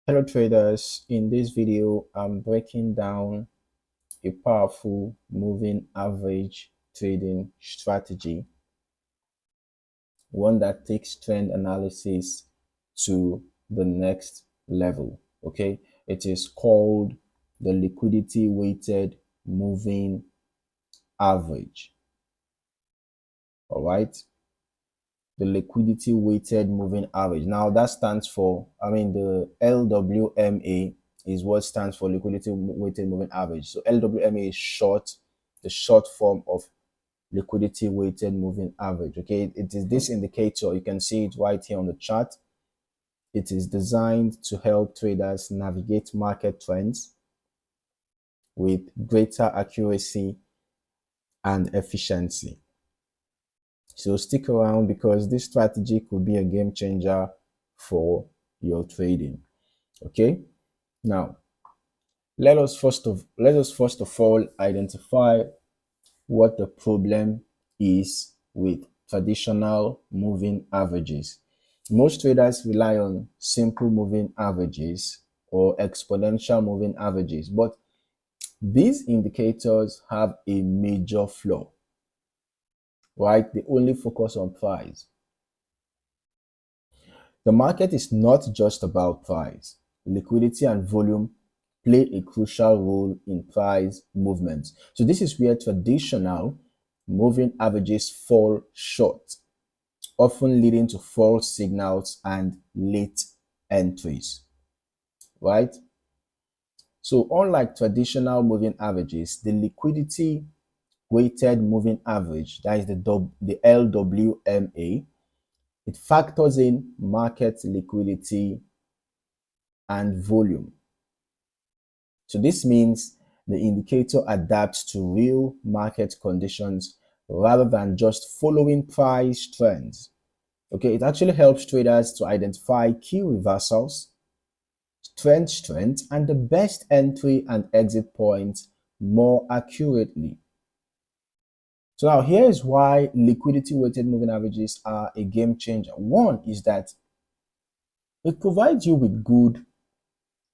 Hello traders, in this video I'm breaking down a powerful moving average trading strategy, one that takes trend analysis to the next level. Okay, it is called the liquidity weighted moving average. All right, the liquidity weighted moving average. Now that stands for, the LWMA is what stands for liquidity weighted moving average. So LWMA is the short form of liquidity weighted moving average. Okay, it is this indicator. You can see it right here on the chart. It is designed to help traders navigate market trends with greater accuracy and efficiency. So stick around because this strategy could be a game changer for your trading. Okay, now let us first of all identify what the problem is with traditional moving averages. Most traders rely on simple moving averages or exponential moving averages, but these indicators have a major flaw, right? They only focus on price. The market is not just about price. Liquidity and volume play a crucial role in price movements. So this is where traditional moving averages fall short, often leading to false signals and late entries, right? So unlike traditional moving averages, the liquidity weighted moving average, that is the LWMA, it factors in market liquidity and volume. So this means the indicator adapts to real market conditions rather than just following price trends. Okay, it actually helps traders to identify key reversals, trend strength, and the best entry and exit points more accurately. So now here is why liquidity weighted moving averages are a game changer. One is that it provides you with good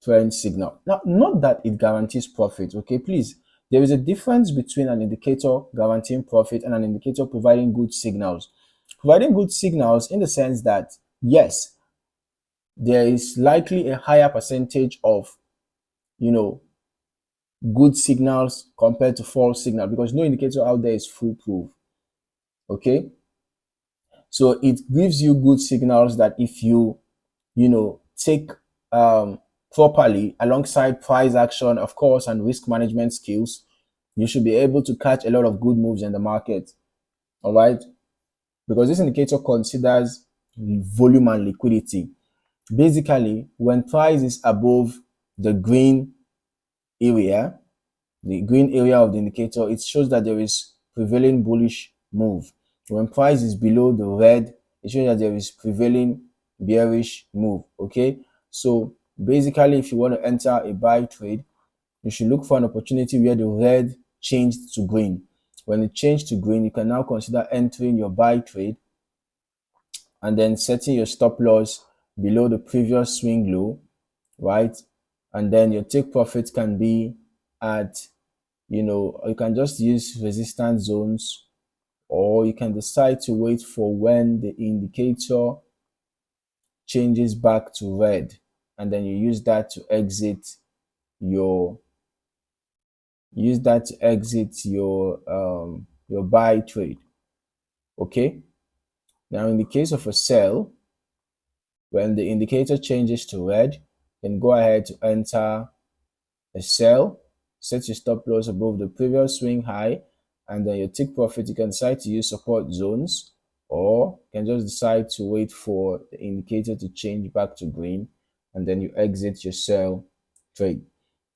trend signal. Now, not that it guarantees profit, okay? Please, there is a difference between an indicator guaranteeing profit and an indicator providing good signals. Providing good signals in the sense that, yes, there is likely a higher percentage of, good signals compared to false signal because no indicator out there is foolproof, okay? So it gives you good signals that if you, take properly alongside price action, of course, and risk management skills, you should be able to catch a lot of good moves in the market. All right. Because this indicator considers volume and liquidity. Basically, when price is above the green area, of the indicator, it shows that there is prevailing bullish move. When price is below the red, it shows that there is prevailing bearish move. Okay, so basically, if you want to enter a buy trade, you should look for an opportunity where the red changed to green. When it changed to green, you can now consider entering your buy trade and then setting your stop loss below the previous swing low, right? And then your take profit can be at, you can just use resistance zones, or you can decide to wait for when the indicator changes back to red, and then you use that to exit your your buy trade. Okay, now in the case of a sell, when the indicator changes to red, then go ahead to enter a sell, set your stop loss above the previous swing high, and then your take profit, you can decide to use support zones, or you can just decide to wait for the indicator to change back to green, and then you exit your sell trade.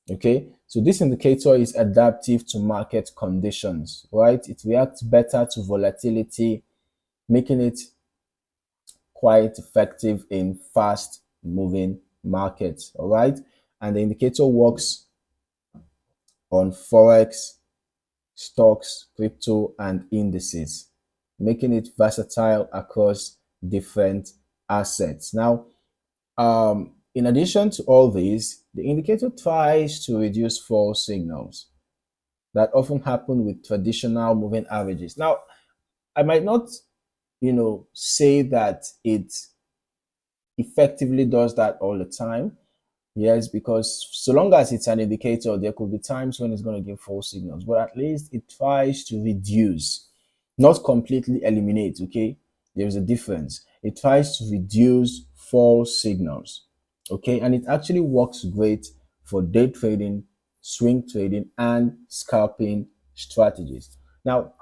Okay, so this indicator is adaptive to market conditions, right? It reacts better to volatility, making it quite effective in fast moving markets. All right, and the indicator works on Forex, stocks, crypto, and indices, making it versatile across different assets. Now, in addition to all this, the indicator tries to reduce false signals that often happen with traditional moving averages. Now, I might not, say that it effectively does that all the time. Yes, because so long as it's an indicator, there could be times when it's going to give false signals, but at least it tries to reduce, not completely eliminate, okay? There's a difference. It tries to reduce false signals, okay? And it actually works great for day trading, swing trading, and scalping strategies. Now,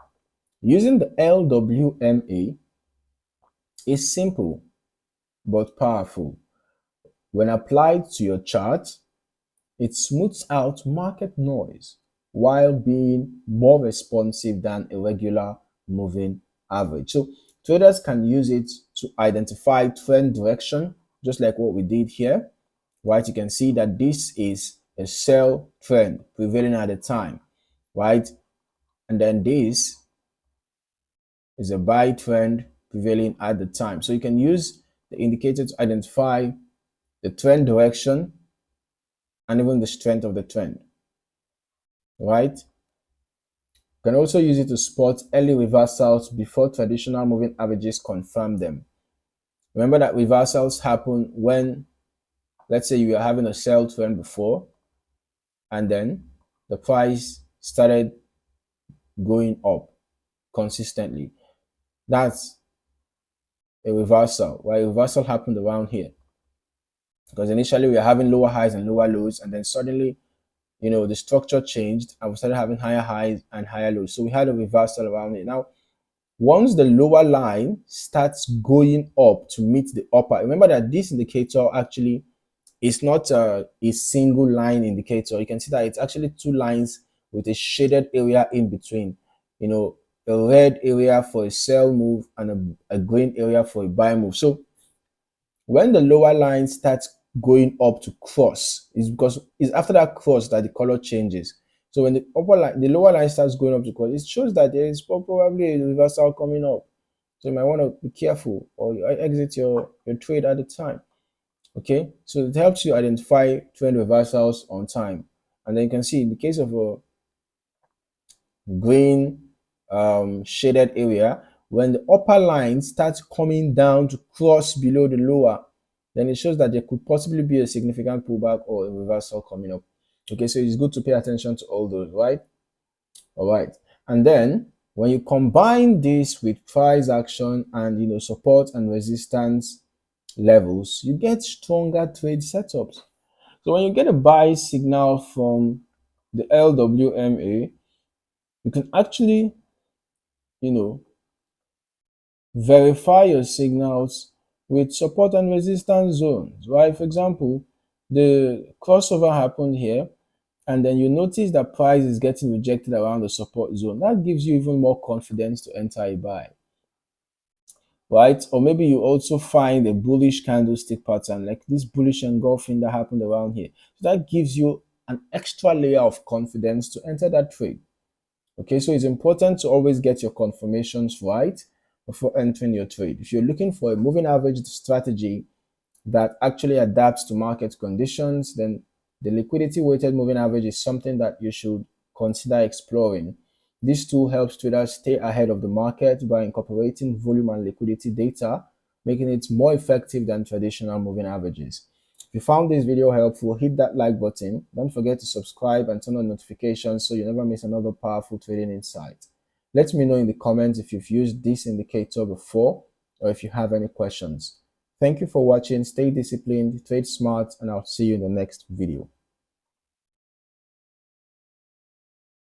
using the LWMA is simple but powerful. When applied to your chart, it smooths out market noise while being more responsive than a regular moving average. So traders can use it to identify trend direction, just like what we did here, right? You can see that this is a sell trend prevailing at the time, right? And then this is a buy trend prevailing at the time. So you can use the indicator to identify the trend direction and even the strength of the trend, right? You can also use it to spot early reversals before traditional moving averages confirm them. Remember that reversals happen when, let's say, you are having a sell trend before, and then the price started going up consistently. That's a reversal, right? A reversal happened around here because initially we are having lower highs and lower lows, and then suddenly, the structure changed and we started having higher highs and higher lows. So we had a reversal around it. Now, once the lower line starts going up to meet the upper, remember that this indicator actually is not a single line indicator. You can see that it's actually two lines with a shaded area in between. A red area for a sell move and a green area for a buy move. So when the lower line starts going up to cross, is because it's after that cross that the color changes. So when the lower line starts going up to cross, it shows that there is probably a reversal coming up. So you might want to be careful or you exit your trade at the time. Okay, so it helps you identify trend reversals on time. And then you can see in the case of a green shaded area, when the upper line starts coming down to cross below the lower, then it shows that there could possibly be a significant pullback or a reversal coming up. Okay, so it's good to pay attention to all those, right? All right. And then when you combine this with price action and support and resistance levels, you get stronger trade setups. So when you get a buy signal from the LWMA, you can actually, verify your signals with support and resistance zones, right? For example, the crossover happened here, and then you notice that price is getting rejected around the support zone. That gives you even more confidence to enter a buy, right? Or maybe you also find a bullish candlestick pattern like this bullish engulfing that happened around here. So that gives you an extra layer of confidence to enter that trade. Okay, so it's important to always get your confirmations right before entering your trade. If you're looking for a moving average strategy that actually adapts to market conditions, then the liquidity weighted moving average is something that you should consider exploring. This tool helps traders stay ahead of the market by incorporating volume and liquidity data, making it more effective than traditional moving averages. If you found this video helpful, hit that like button. Don't forget to subscribe and turn on notifications so you never miss another powerful trading insight. Let me know in the comments if you've used this indicator before or if you have any questions. Thank you for watching. Stay disciplined, trade smart, and I'll see you in the next video.